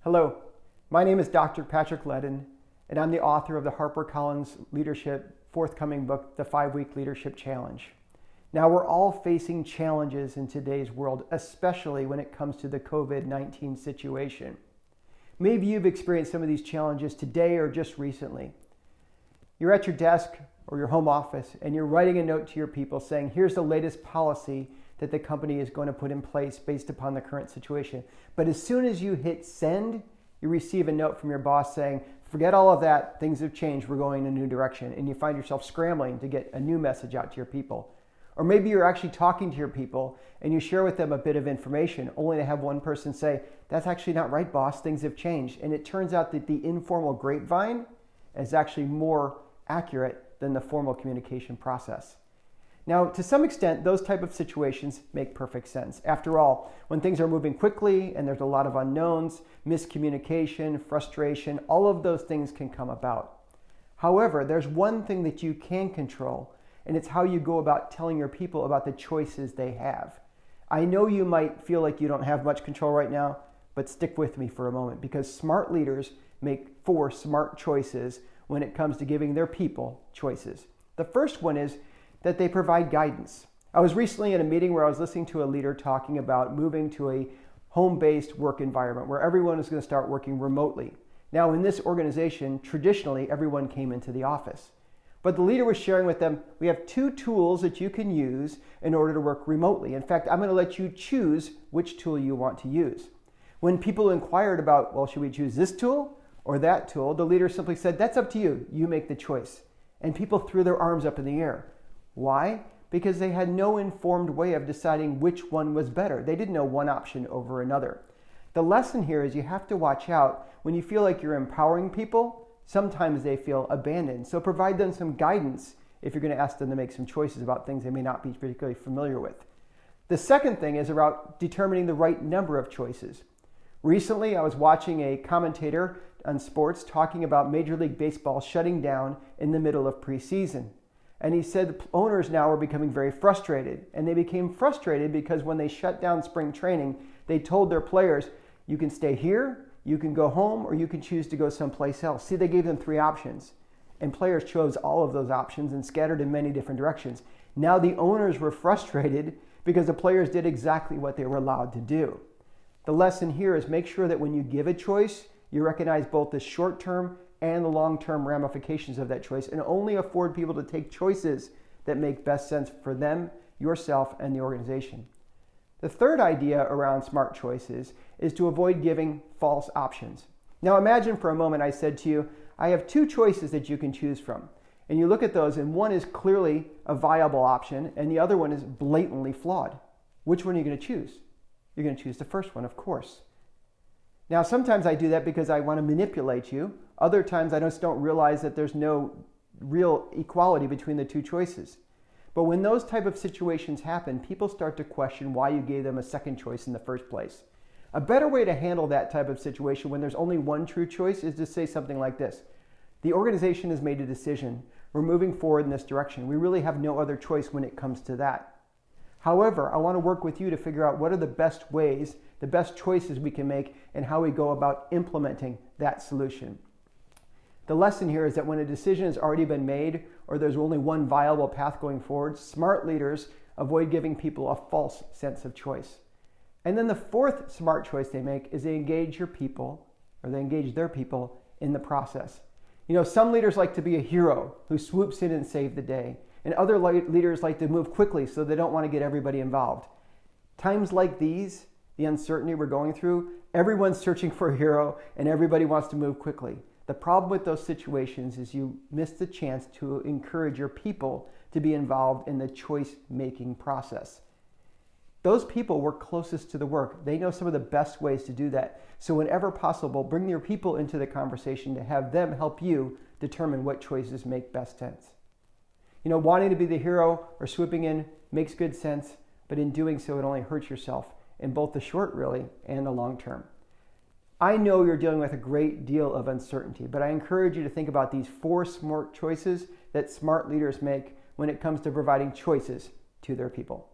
Hello, my name is Dr. Patrick Ledden, and I'm the author of the HarperCollins Leadership forthcoming book, The 5-Week Leadership Challenge. Now, we're all facing challenges in today's world, especially when it comes to the COVID-19 situation. Maybe you've experienced some of these challenges today or just recently. You're at your desk or your home office and you're writing a note to your people saying, here's the latest policy that the company is going to put in place based upon the current situation. But as soon as you hit send, you receive a note from your boss saying, forget all of that, things have changed, we're going in a new direction. And you find yourself scrambling to get a new message out to your people. Or maybe you're actually talking to your people and you share with them a bit of information, only to have one person say, that's actually not right, boss, things have changed. And it turns out that the informal grapevine is actually more accurate than the formal communication process. Now, to some extent, those type of situations make perfect sense. After all, when things are moving quickly and there's a lot of unknowns, miscommunication, frustration, all of those things can come about. However, there's one thing that you can control, and it's how you go about telling your people about the choices they have. I know you might feel like you don't have much control right now, but stick with me for a moment, because smart leaders make 4 smart choices when it comes to giving their people choices. The first one is that they provide guidance. I was recently in a meeting where I was listening to a leader talking about moving to a home-based work environment where everyone is going to start working remotely. Now, in this organization, traditionally, everyone came into the office. But the leader was sharing with them, we have 2 tools that you can use in order to work remotely. In fact, I'm going to let you choose which tool you want to use. When people inquired about, well, should we choose this tool or that tool, the leader simply said, that's up to you. You make the choice. And people threw their arms up in the air. Why? Because they had no informed way of deciding which one was better. They didn't know one option over another. The lesson here is you have to watch out when you feel like you're empowering people. Sometimes they feel abandoned. So provide them some guidance if you're going to ask them to make some choices about things they may not be particularly familiar with. The second thing is about determining the right number of choices. Recently, I was watching a commentator on sports talking about Major League Baseball shutting down in the middle of preseason. And he said the owners now were becoming very frustrated. And they became frustrated because when they shut down spring training, they told their players, you can stay here, you can go home, or you can choose to go someplace else. See, they gave them 3 options. And players chose all of those options and scattered in many different directions. Now the owners were frustrated because the players did exactly what they were allowed to do. The lesson here is make sure that when you give a choice, you recognize both the short-term and the long-term ramifications of that choice, and only afford people to take choices that make best sense for them, yourself, and the organization. The third idea around smart choices is to avoid giving false options. Now imagine for a moment I said to you, I have 2 choices that you can choose from. And you look at those and one is clearly a viable option and the other one is blatantly flawed. Which one are you going to choose? You're going to choose the first one, of course. Now, sometimes I do that because I want to manipulate you. Other times I just don't realize that there's no real equality between the 2 choices. But when those type of situations happen, people start to question why you gave them a second choice in the first place. A better way to handle that type of situation when there's only one true choice is to say something like this. The organization has made a decision. We're moving forward in this direction. We really have no other choice when it comes to that. However, I want to work with you to figure out what are the best ways, the best choices we can make, and how we go about implementing that solution. The lesson here is that when a decision has already been made or there's only one viable path going forward, smart leaders avoid giving people a false sense of choice. And then the 4th smart choice they make is they engage your people, or they engage their people in the process. You know, some leaders like to be a hero who swoops in and saves the day. And other leaders like to move quickly so they don't want to get everybody involved. Times like these, the uncertainty we're going through, everyone's searching for a hero and everybody wants to move quickly. The problem with those situations is you miss the chance to encourage your people to be involved in the choice-making process. Those people work closest to the work. They know some of the best ways to do that. So whenever possible, bring your people into the conversation to have them help you determine what choices make best sense. You know, wanting to be the hero or swooping in makes good sense, but in doing so, it only hurts yourself in both the short, really, and the long term. I know you're dealing with a great deal of uncertainty, but I encourage you to think about these 4 smart choices that smart leaders make when it comes to providing choices to their people.